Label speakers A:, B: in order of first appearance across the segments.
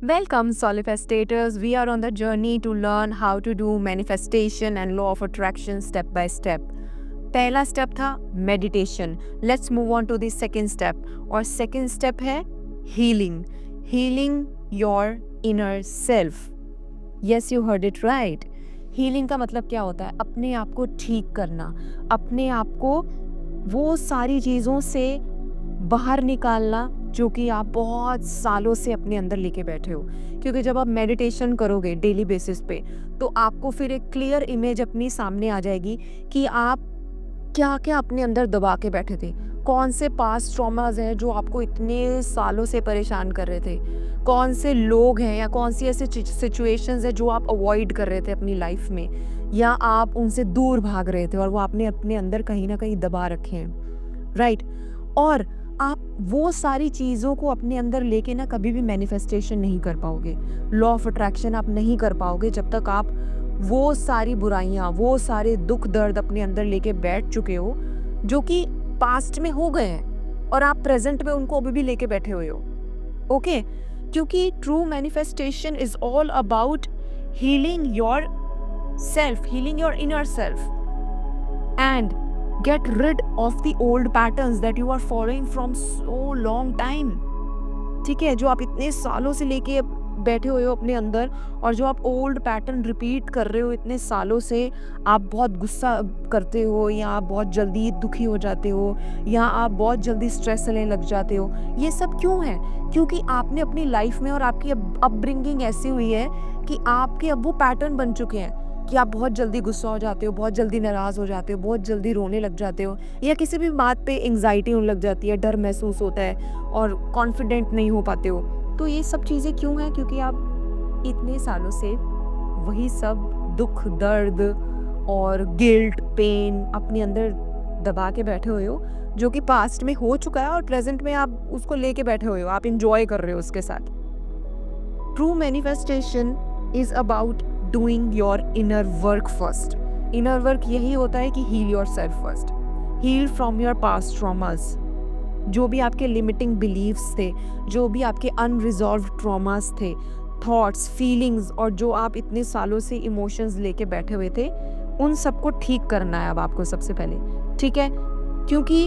A: Welcome, Solifistators. We are on the journey to learn how to do manifestation and law of attraction step by step. पहला step था meditation. Let's move on to the second step. और second step है healing. Healing your inner self. Yes, you heard it right. Healing का मतलब क्या होता है? अपने आप को ठीक करना, अपने आप को वो सारी चीज़ों से बाहर निकालना जो कि आप बहुत सालों से अपने अंदर लेके बैठे हो. क्योंकि जब आप मेडिटेशन करोगे डेली बेसिस पे तो आपको फिर एक क्लियर इमेज अपनी सामने आ जाएगी कि आप क्या क्या अपने अंदर दबा के बैठे थे. कौन से पास्ट ट्रॉमास हैं जो आपको इतने सालों से परेशान कर रहे थे. कौन से लोग हैं या कौन सी ऐसे सिचुएशंस हैं जो आप अवॉइड कर रहे थे अपनी लाइफ में, या आप उनसे दूर भाग रहे थे और वो आपने अपने अंदर कहीं ना कहीं दबा रखे हैं. राइट. और आप वो सारी चीज़ों को अपने अंदर लेके ना कभी भी मैनिफेस्टेशन नहीं कर पाओगे. लॉ ऑफ अट्रैक्शन आप नहीं कर पाओगे जब तक आप वो सारी बुराइयाँ, वो सारे दुख दर्द अपने अंदर लेके बैठ चुके हो जो कि पास्ट में हो गए हैं और आप प्रेजेंट में उनको अभी भी लेके बैठे हुए हो. ओके. क्योंकि true manifestation is all about healing your self, healing your inner self and get rid of the old patterns that you are following from so long time. ठीक है, जो आप इतने सालों से लेके बैठे हुए हो अपने अंदर और जो आप ओल्ड पैटर्न रिपीट कर रहे हो इतने सालों से. आप बहुत गुस्सा करते हो या आप बहुत जल्दी दुखी हो जाते हो या आप बहुत जल्दी स्ट्रेस लेने लग जाते हो. ये सब क्यों है? क्योंकि आपने अपनी लाइफ में और आपकी अपब्रिंगिंग ऐसी हुई है कि आपके अब वो पैटर्न बन चुके हैं कि आप बहुत जल्दी गुस्सा हो जाते हो, बहुत जल्दी नाराज़ हो जाते हो, बहुत जल्दी रोने लग जाते हो, या किसी भी बात पे एंग्जाइटी होने लग जाती है, डर महसूस होता है और कॉन्फिडेंट नहीं हो पाते हो. तो ये सब चीज़ें क्यों हैं? क्योंकि आप इतने सालों से वही सब दुख दर्द और गिल्ट पेन अपने अंदर दबा के बैठे हुए हो जो कि पास्ट में हो चुका है और प्रेजेंट में आप उसको लेके बैठे हुए हो, आप इंजॉय कर रहे हो उसके साथ. True manifestation is about doing your inner work first. Inner work यही होता है कि heal yourself first. Heal from your past traumas. जो भी आपके लिमिटिंग बिलीव्स थे, जो भी आपके अनरिजॉल्व ट्रॉमास थे, थॉट्स, फीलिंग्स, और जो आप इतने सालों से इमोशंस लेके बैठे हुए थे, उन सबको ठीक करना है अब आपको सबसे पहले. ठीक है. क्योंकि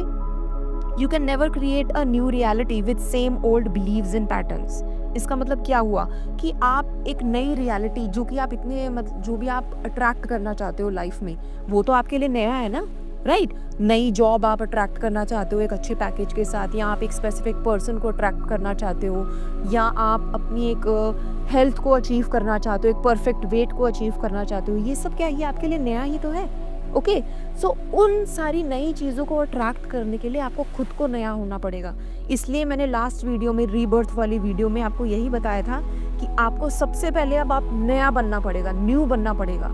A: you can never create a new reality with same old beliefs and patterns. इसका मतलब क्या हुआ कि आप एक नई रियलिटी जो कि आप इतने जो भी आप अट्रैक्ट करना चाहते हो लाइफ में, वो तो आपके लिए नया है ना. राइट. नई जॉब आप अट्रैक्ट करना चाहते हो एक अच्छे पैकेज के साथ, या आप एक स्पेसिफिक पर्सन को अट्रैक्ट करना चाहते हो, या आप अपनी एक हेल्थ को अचीव करना चाहते हो, एक परफेक्ट वेट को अचीव करना चाहते हो. ये सब क्या, ये आपके लिए नया ही तो है. ओके. सो उन सारी नई चीज़ों को अट्रैक्ट करने के लिए आपको खुद को नया होना पड़ेगा. इसलिए मैंने लास्ट वीडियो में, रीबर्थ वाली वीडियो में, आपको यही बताया था कि आपको सबसे पहले अब आप नया बनना पड़ेगा, न्यू बनना पड़ेगा.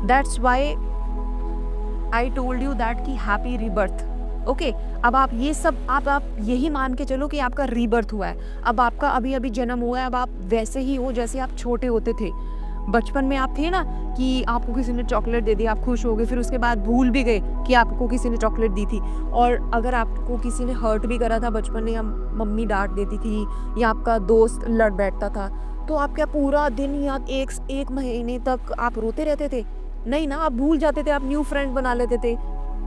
A: That's why I told you that कि हैप्पी रीबर्थ. ओके. अब आप ये सब आप यही मान के चलो कि आपका रीबर्थ हुआ है. अब आपका अभी अभी जन्म हुआ है. अब आप वैसे ही हो जैसे आप छोटे होते थे. बचपन में आप थे ना कि आपको किसी ने चॉकलेट दे दी, आप खुश हो गए, फिर उसके बाद भूल भी गए कि आपको किसी ने चॉकलेट दी थी. और अगर आपको किसी ने हर्ट भी करा था बचपन में, या मम्मी डांट देती थी, या आपका दोस्त लड़ बैठता था, तो आप क्या पूरा दिन या एक महीने तक आप रोते रहते थे? नहीं ना. आप भूल जाते थे, आप न्यू फ्रेंड बना लेते थे.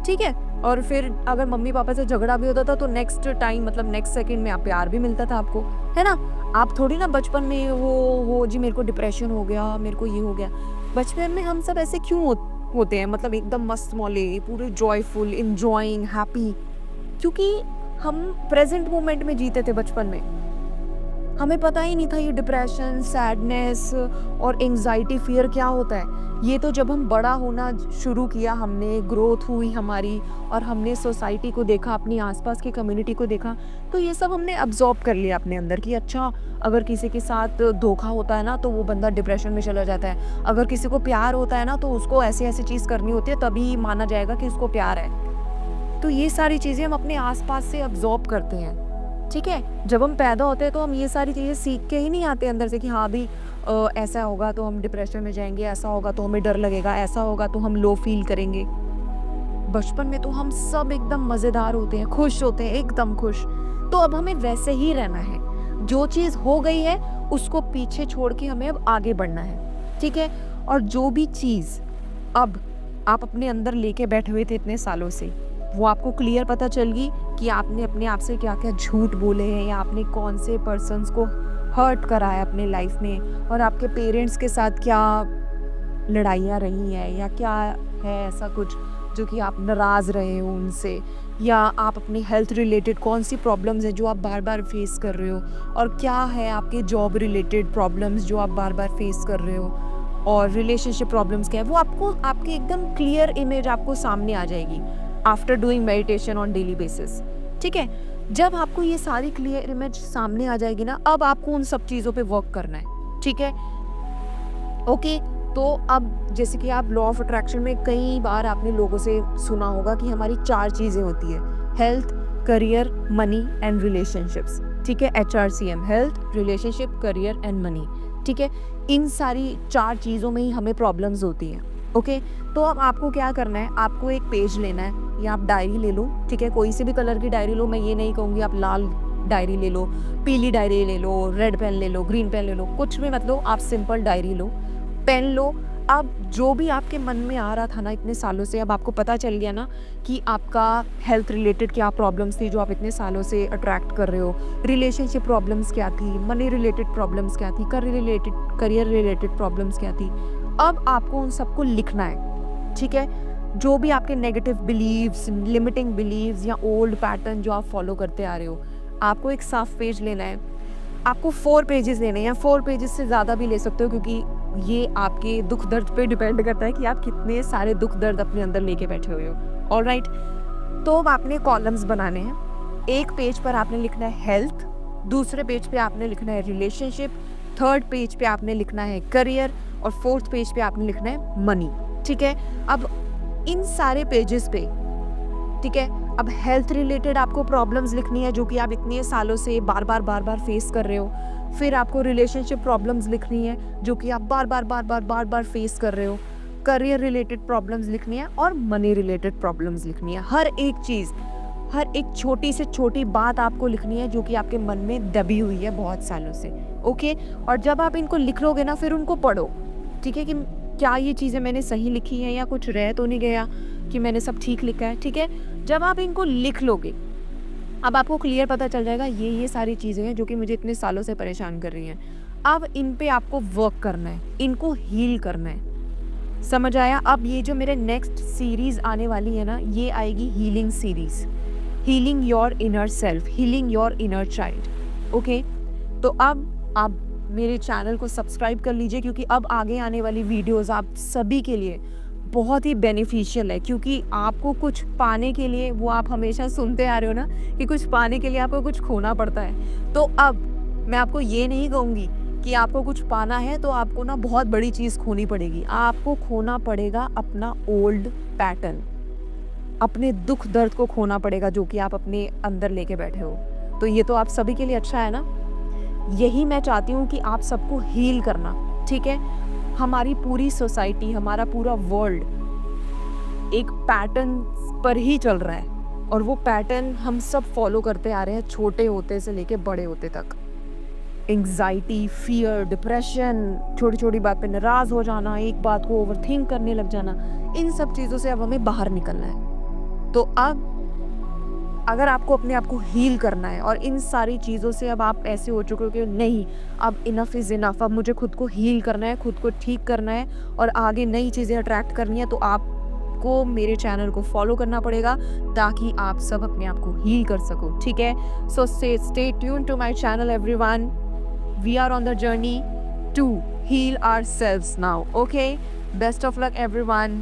A: ठीक है. और फिर अगर मम्मी पापा से झगड़ा भी होता था तो नेक्स्ट टाइम, मतलब नेक्स्ट सेकंड में आप प्यार भी मिलता था आपको, है ना. आप थोड़ी ना बचपन में वो जी मेरे को डिप्रेशन हो गया, मेरे को ये हो गया. बचपन में हम सब ऐसे क्यों होते हैं, मतलब एकदम मस्त मौले, पूरे जॉयफुल, इंजॉइंग, हैप्पी, क्योंकि हम प्रेजेंट मोमेंट में जीते थे बचपन में. हमें पता ही नहीं था ये डिप्रेशन, सैडनेस और एंग्जाइटी, फियर क्या होता है. ये तो जब हम बड़ा होना शुरू किया, हमने ग्रोथ हुई हमारी, और हमने सोसाइटी को देखा, अपनी आसपास की कम्युनिटी को देखा, तो ये सब हमने अब्जॉर्ब कर लिया अपने अंदर कि अच्छा, अगर किसी के साथ धोखा होता है ना तो वो बंदा डिप्रेशन में चला जाता है. अगर किसी को प्यार होता है ना तो उसको ऐसी ऐसी चीज़ करनी होती है तभी माना जाएगा कि उसको प्यार है. तो ये सारी चीज़ें हम अपने आसपास से अब्जॉर्ब करते हैं. ठीक है. जब हम पैदा होते हैं तो हम ये सारी चीज़ें सीख के ही नहीं आते अंदर से कि हाँ भी ऐसा होगा तो हम डिप्रेशन में जाएंगे, ऐसा होगा तो हमें डर लगेगा, ऐसा होगा तो हम लो फील करेंगे. बचपन में तो हम सब एकदम मज़ेदार होते हैं, खुश होते हैं, एकदम खुश. तो अब हमें वैसे ही रहना है. जो चीज़ हो गई है उसको पीछे छोड़ के हमें अब आगे बढ़ना है, ठीक है। और जो भी चीज़ अब आप अपने अंदर लेके बैठे हुए थे इतने सालों से, वो आपको क्लियर पता चल गई कि आपने अपने आप से क्या क्या झूठ बोले हैं, या आपने कौन से पर्सन्स को हर्ट करा है अपने लाइफ में, और आपके पेरेंट्स के साथ क्या लड़ाइयाँ रही हैं, या क्या है ऐसा कुछ जो कि आप नाराज़ रहे हो उनसे, या आप अपनी हेल्थ रिलेटेड कौन सी प्रॉब्लम्स हैं जो आप बार बार फेस कर रहे हो, और क्या है आपके जॉब रिलेटेड प्रॉब्लम्स जो आप बार बार फेस कर रहे हो, और रिलेशनशिप प्रॉब्लम्स क्या है, वो आपको आपकी एकदम क्लियर इमेज आपको सामने आ जाएगी after doing meditation on daily basis, ठीक है। जब आपको ये सारी क्लियर इमेज सामने आ जाएगी ना, अब आपको उन सब चीज़ों पे वर्क करना है, ठीक है। ओके, तो अब जैसे कि आप लॉ ऑफ अट्रैक्शन में कई बार आपने लोगों से सुना होगा कि हमारी 4 चीज़ें होती है, health, career, money and relationships, ठीक है। HRCM, health, relationship, career and money, ठीक है। इन सारी 4 चीज़ों में ही हमें प्रॉब्लम्स होती हैं, ओके। तो अब आपको क्या करना है, आपको एक पेज लेना है या आप डायरी ले लो, ठीक है। कोई सी भी कलर की डायरी लो, मैं ये नहीं कहूँगी आप लाल डायरी ले लो, पीली डायरी ले लो, रेड पेन ले लो, ग्रीन पेन ले लो, कुछ भी मत लो, आप सिंपल डायरी लो, पेन लो। अब जो भी आपके मन में आ रहा था ना इतने सालों से, अब आपको पता चल गया ना कि आपका हेल्थ रिलेटेड क्या प्रॉब्लम्स थी जो आप इतने सालों से अट्रैक्ट कर रहे हो, रिलेशनशिप प्रॉब्लम्स क्या थी, मनी रिलेटेड प्रॉब्लम्स क्या थी, करियर रिलेटेड प्रॉब्लम्स क्या थी। अब आपको उन सबको लिखना है, ठीक है। जो भी आपके नेगेटिव बिलीव्स, लिमिटिंग बिलीव्स या ओल्ड पैटर्न जो आप फॉलो करते आ रहे हो, आपको एक साफ पेज लेना है। आपको 4 पेजेस लेने हैं, या 4 पेजेस से ज़्यादा भी ले सकते हो, क्योंकि ये आपके दुख दर्द पे डिपेंड करता है कि आप कितने सारे दुख दर्द अपने अंदर लेके बैठे हुए हो, ऑलराइट। तो अब आपने कॉलम्स बनाने हैं। एक पेज पर आपने लिखना है हेल्थ, दूसरे पेज पे आपने लिखना है रिलेशनशिप, थर्ड पेज पे आपने लिखना है करियर, और फोर्थ पेज पे आपने लिखना है मनी, ठीक है। अब इन सारे पेजेस पे, ठीक है, अब हेल्थ रिलेटेड आपको प्रॉब्लम्स लिखनी है जो कि आप इतने सालों से बार बार फेस कर रहे हो। फिर आपको रिलेशनशिप प्रॉब्लम्स लिखनी है जो कि आप बार बार फेस कर रहे हो। करियर रिलेटेड प्रॉब्लम्स लिखनी है, और मनी रिलेटेड प्रॉब्लम्स लिखनी है। हर एक चीज़, हर एक छोटी से छोटी बात आपको लिखनी है जो कि आपके मन में दबी हुई है बहुत सालों से, ओके। और जब आप इनको लिख लोगे ना, फिर उनको पढ़ो, ठीक है, कि क्या ये चीज़ें मैंने सही लिखी हैं या कुछ रह तो नहीं गया, कि मैंने सब ठीक लिखा है, ठीक है। जब आप इनको लिख लोगे, अब आपको क्लियर पता चल जाएगा ये सारी चीज़ें हैं जो कि मुझे इतने सालों से परेशान कर रही हैं। अब इन पे आपको वर्क करना है, इनको हील करना है, समझ आया। अब ये जो मेरे नेक्स्ट सीरीज़ आने वाली है ना, ये आएगी healing series, healing your inner self, healing your inner child, okay. तो अब आप मेरे चैनल को सब्सक्राइब कर लीजिए, क्योंकि अब आगे आने वाली वीडियोस आप सभी के लिए बहुत ही बेनिफिशियल है। क्योंकि आपको कुछ पाने के लिए, वो आप हमेशा सुनते आ रहे हो ना कि कुछ पाने के लिए आपको कुछ खोना पड़ता है, तो अब मैं आपको ये नहीं कहूँगी कि आपको कुछ पाना है तो आपको ना बहुत बड़ी चीज़ खोनी पड़ेगी। आपको खोना पड़ेगा अपना ओल्ड पैटर्न, अपने दुख दर्द को खोना पड़ेगा जो कि आप अपने अंदर लेके बैठे हो। तो ये तो आप सभी के लिए अच्छा है ना। यही मैं चाहती हूँ कि आप सबको हील करना, ठीक है। हमारी पूरी सोसाइटी, हमारा पूरा वर्ल्ड एक पैटर्न पर ही चल रहा है, और वो पैटर्न हम सब फॉलो करते आ रहे हैं, छोटे होते से लेके बड़े होते तक। एंग्जाइटी, फियर, डिप्रेशन, छोटी छोटी बात पे नाराज़ हो जाना, एक बात को ओवरथिंक करने लग जाना, इन सब चीज़ों से अब हमें बाहर निकलना है। तो अब अगर आपको अपने आप को हील करना है, और इन सारी चीज़ों से अब आप ऐसे हो चुके हो कि नहीं, अब इनफ इज़ इनफ, अब मुझे खुद को हील करना है, खुद को ठीक करना है, और आगे नई चीज़ें अट्रैक्ट करनी है, तो आपको मेरे चैनल को फॉलो करना पड़ेगा ताकि आप सब अपने आप को हील कर सको, ठीक है। So stay tune to my channel everyone. We are on the journey to heal ourselves now, okay? Best of luck everyone.